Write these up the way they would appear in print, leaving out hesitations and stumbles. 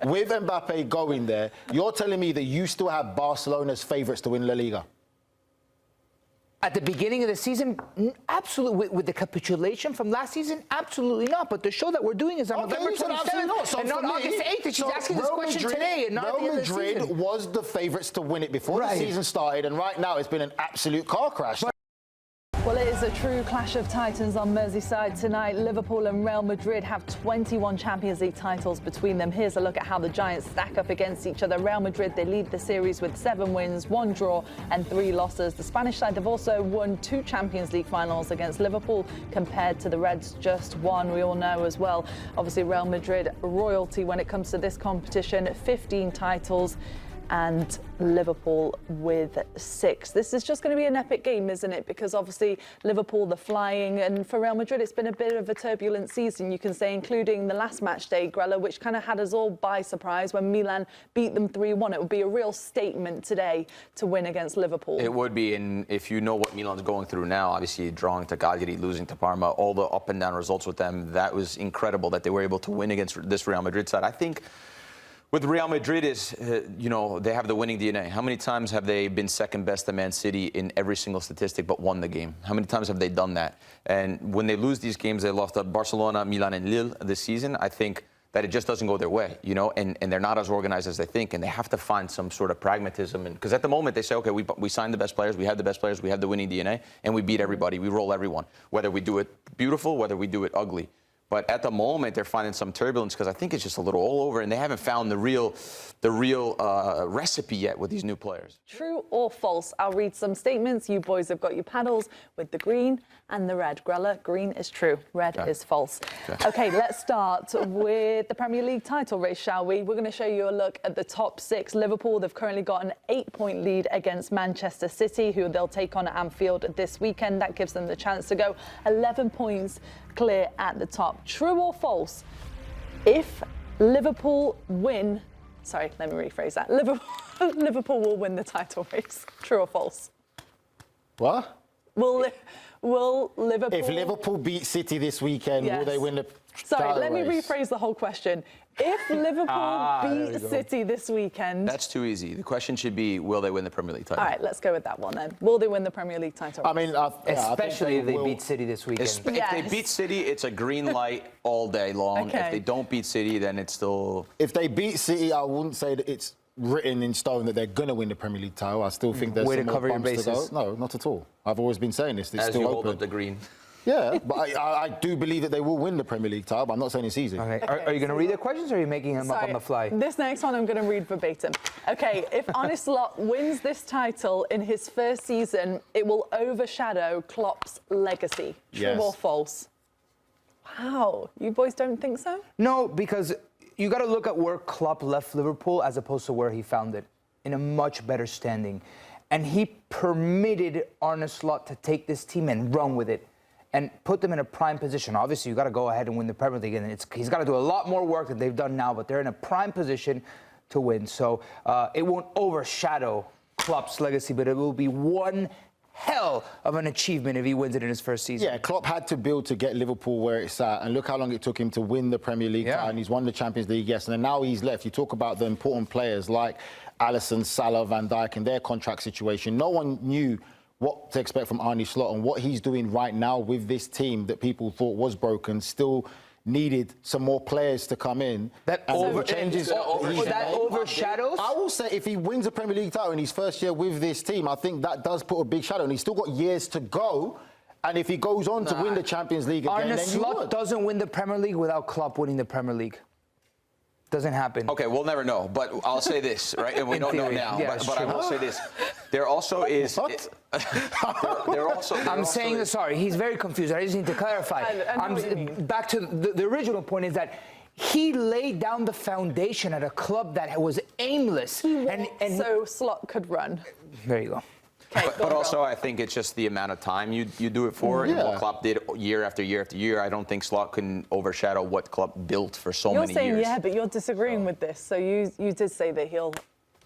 with Mbappe going there, you're telling me that you still have Barcelona's favourites to win La Liga? At the beginning of the season, absolutely. With the capitulation from last season, absolutely not. But the show that we're doing is on November 27th and not August 8th. And she's asking this question today and not at the end of the season. Real Madrid was the favourites to win it before the season started, and right now it's been an absolute car crash. Well, it is a true clash of titans on Merseyside tonight. Liverpool and Real Madrid have 21 Champions League titles between them. Here's a look at how the Giants stack up against each other. Real Madrid, they lead the series with 7 wins, 1 draw and 3 losses. The Spanish side have also won 2 Champions League finals against Liverpool, compared to the Reds just 1. We all know as well, obviously, Real Madrid royalty when it comes to this competition, 15 titles, and Liverpool with 6. This is just going to be an epic game, isn't it? Because obviously Liverpool, the flying, and for Real Madrid, it's been a bit of a turbulent season, you can say, including the last match day, Grella, which kind of had us all by surprise when Milan beat them 3-1. It would be a real statement today to win against Liverpool. It would be, and if you know what Milan's going through now, obviously drawing to Cagliari, losing to Parma, all the up and down results with them, that was incredible that they were able to win against this Real Madrid side. I think with Real Madrid is, you know, they have the winning DNA. How many times have they been second best to Man City in every single statistic but won the game? How many times have they done that? And when they lose these games, they lost to Barcelona, Milan and Lille this season, I think that it just doesn't go their way, you know, and they're not as organized as they think, and they have to find some sort of pragmatism. Because at the moment they say, okay, we signed the best players, we have the best players, we have the winning DNA, and we beat everybody, we roll everyone, whether we do it beautiful, whether we do it ugly. But at the moment, they're finding some turbulence because I think it's just a little all over, and they haven't found the real recipe yet with these new players. True or false? I'll read some statements. You boys have got your paddles with the green and the red. Grella, green is true, red is false. Okay, let's start with the Premier League title race, shall we? We're going to show you a look at the top 6. Liverpool, they've currently got an 8-point lead against Manchester City, who they'll take on at Anfield this weekend. That gives them the chance to go 11 points clear at the top. True or false? If Liverpool win, sorry, let me rephrase that. Liverpool will win the title race. True or false? What? Will Liverpool... If Liverpool beat City this weekend, will they win the Sorry, let me race? rephrase the whole question. If Liverpool beat City this weekend... That's too easy. The question should be, will they win the Premier League title? All right, let's go with that one then. Will they win the Premier League title? I mean, especially if they beat City this weekend. If they beat City, it's a green light all day long. If they don't beat City, then it's still... If they beat City, I wouldn't say that it's written in stone that they're going to win the Premier League title. I still think there's some more bumps to go. No, not at all. I've always been saying this. It's As still you open. hold up the green. Yeah, but I do believe that they will win the Premier League title, but I'm not saying it's easy. Okay. Are you going to read the questions, or are you making them up on the fly? This next one I'm going to read verbatim. Okay, if Arne Slot wins this title in his first season, it will overshadow Klopp's legacy. True or false? Wow, you boys don't think so? No, because you got to look at where Klopp left Liverpool as opposed to where he found it, in a much better standing. And he permitted Arne Slot to take this team and run with it and put them in a prime position. Obviously, you got to go ahead and win the Premier League, and he's got to do a lot more work than they've done now, but they're in a prime position to win. So it won't overshadow Klopp's legacy, but it will be one hell of an achievement if he wins it in his first season. Yeah, Klopp had to build to get Liverpool where it's at, and look how long it took him to win the Premier League title, and he's won the Champions League, yes, and then now he's left. You talk about the important players like Alisson, Salah, Van Dijk, and their contract situation. No one knew what to expect from Arne Slot, and what he's doing right now with this team that people thought was broken still needed some more players to come in. That overshadows? I will say if he wins a Premier League title in his first year with this team, I think that does put a big shadow, and he's still got years to go. And if he goes on to win the Champions League again, Arne Slot doesn't win the Premier League without Klopp winning the Premier League. Doesn't happen. Okay, we'll never know, but I'll say this, right? And we don't know now, but I will say this. There also is... I'm saying this, sorry, he's very confused. I just need to clarify. Back to the original point is that he laid down the foundation at a club that was aimless. So Slot could run. There you go. Okay, but also, I think it's just the amount of time you do it for. And what Klopp did year after year after year, I don't think Slot can overshadow what Klopp built for so many years. You're saying, yeah, but you're disagreeing with this. So you did say that he'll...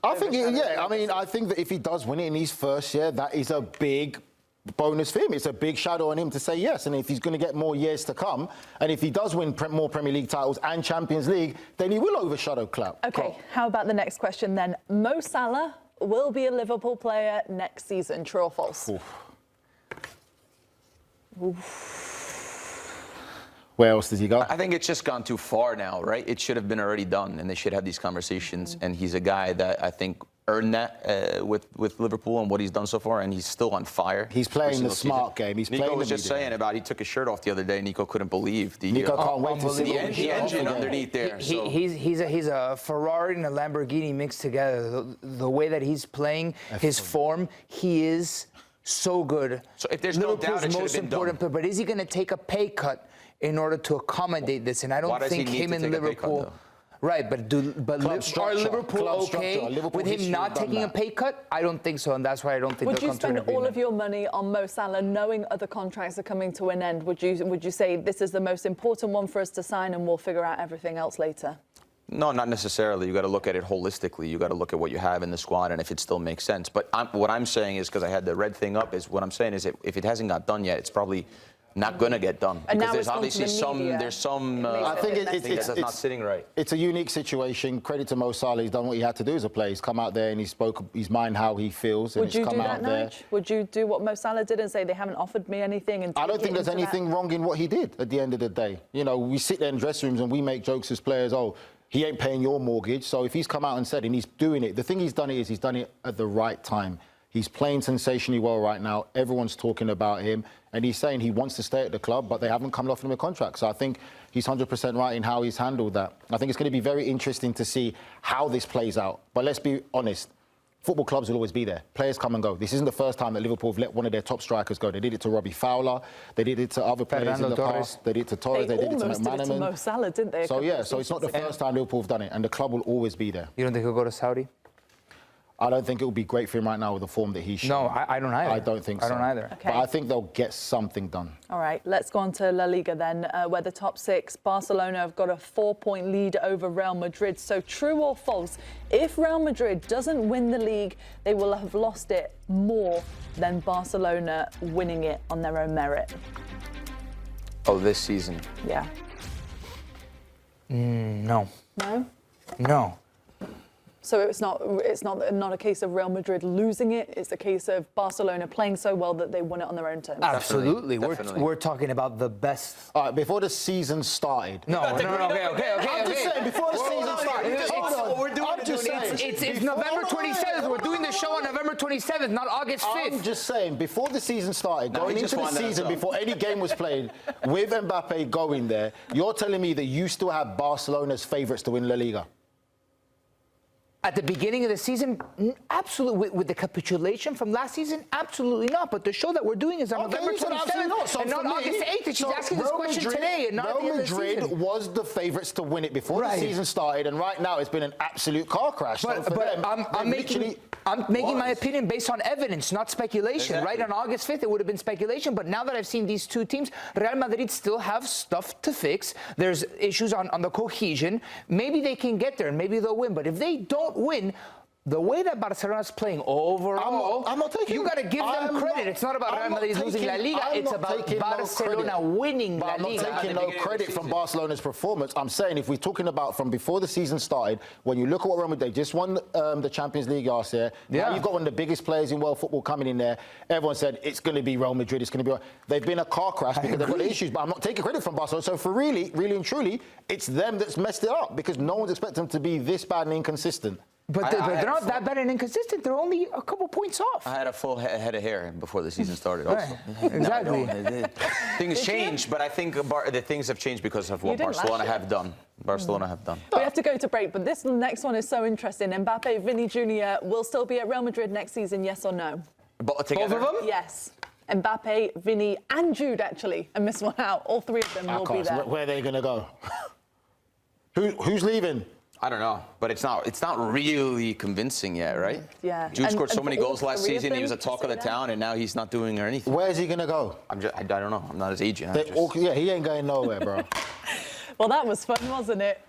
I think, I mean, I think that if he does win it in his first year, that is a big bonus for him. It's a big shadow on him to say yes. And if he's going to get more years to come, and if he does win more Premier League titles and Champions League, then he will overshadow Klopp. Okay, how about the next question then? Mo Salah will be a Liverpool player next season, true or false? Where else does he go? I think it's just gone too far now, right? It should have been already done, and they should have these conversations. And he's a guy that I think earned that with Liverpool and what he's done so far, and he's still on fire. He's playing the smart game. He's Nico playing was just saying about he took his shirt off the other day. Nico couldn't believe the Nico can't wait to see the engine underneath there. He's a Ferrari and a Lamborghini mixed together. The way that he's playing, his form, he is so good. So if there's no doubt, it should have been done. Player, but is he going to take a pay cut in order to accommodate this? And I don't think him and Liverpool. Right, but are Liverpool okay with him not taking a pay cut? I don't think so, and that's why I don't think they'll come to an agreement. Would you spend all of your money on Mo Salah, knowing other contracts are coming to an end? Would you say this is the most important one for us to sign, and we'll figure out everything else later? No, not necessarily. You got to look at it holistically. You got to look at what you have in the squad and if it still makes sense. But what I'm saying is, because I had the red thing up, is what I'm saying is if it hasn't got done yet, it's probably not going to get done, and because there's obviously some I think it's not sitting right. It's a unique situation. Credit to Mo Salah. He's done what he had to do as a player. He's come out there and he spoke his mind how he feels. Would you come do out that, there. Nige? Would you do what Mo Salah did and say they haven't offered me anything? And I don't think there's anything wrong in what he did at the end of the day. You know, we sit there in dressing rooms and we make jokes as players, oh, he ain't paying your mortgage. So if he's come out and said, and he's doing it, the thing he's done is he's done it at the right time. He's playing sensationally well right now. Everyone's talking about him. And he's saying he wants to stay at the club, but they haven't come off him a contract. So I think he's 100% right in how he's handled that. I think it's going to be very interesting to see how this plays out. But let's be honest. Football clubs will always be there. Players come and go. This isn't the first time that Liverpool have let one of their top strikers go. They did it to Robbie Fowler. They did it to other players in the past. They did it to Torres. They did it to McManaman. They almost did it to Mo Salah, didn't they? So, yeah, so it's not the first time Liverpool have done it. And the club will always be there. You don't think he'll go to Saudi? I don't think it will be great for him right now with the form that he's showing. No, I don't either. I don't think so. I don't either. Okay. But I think they'll get something done. All right, let's go on to La Liga then, where the top six, Barcelona, have got a 4-point lead over Real Madrid. So true or false, if Real Madrid doesn't win the league, they will have lost it more than Barcelona winning it on their own merit? Oh, this season? Yeah. No. No? No. So it's not a case of Real Madrid losing it. It's a case of Barcelona playing so well that they won it on their own terms. Absolutely. Definitely. We're talking about the best. All right, before the season started. No, okay. I'm just saying, before the season started. It's November 27th. We're doing the show on November 27th, not August 5th. I'm just saying, before the season started, going into the season, before any game was played, with Mbappe going there, you're telling me that you still have Barcelona's favourites to win La Liga? At the beginning of the season, absolutely. With the capitulation from last season, absolutely not. But the show that we're doing is on November 27th and not August 8th. And she's asking this question today and not at the end of the season. Real Madrid was the favourites to win it before the season started, and right now it's been an absolute car crash. But I'm making my opinion based on evidence, not speculation. Exactly. Right, on August 5th, it would have been speculation. But now that I've seen these two teams, Real Madrid still have stuff to fix. There's issues on the cohesion. Maybe they can get there and maybe they'll win. But if they don't win, the way that Barcelona's playing overall, I'm not taking, you got to give them credit. It's not about Real Madrid losing La Liga. It's about Barcelona winning La Liga. I'm not taking no credit from Barcelona's performance. I'm saying if we're talking about from before the season started, when you look at what Real Madrid, they just won the Champions League last year. Yeah. Now you've got one of the biggest players in world football coming in there. Everyone said it's going to be Real Madrid. It's going to be. They've been a car crash because they've got issues. But I'm not taking credit from Barcelona. So for really and truly, it's them that's messed it up because no one's expecting them to be this bad and inconsistent. But they're not that bad and inconsistent. They're only a couple points off. I had a full head of hair before the season started also. Right. Exactly. Things changed, but I think the things have changed because of what Barcelona have done. We have to go to break, but this next one is so interesting. Mbappe, Vinny Jr. will still be at Real Madrid next season, yes or no? Both of them? Yes. Mbappe, Vinny, and Jude, actually. I missed one out. All three of them will be there. Where are they going to go? Who's leaving? I don't know, but it's not really convincing yet, right? Yeah. Jude scored so many goals last season. He was a talk of the town, and now he's not doing anything. Where is he going to go? I don't know. I'm not his agent. He ain't going nowhere, bro. Well, that was fun, wasn't it?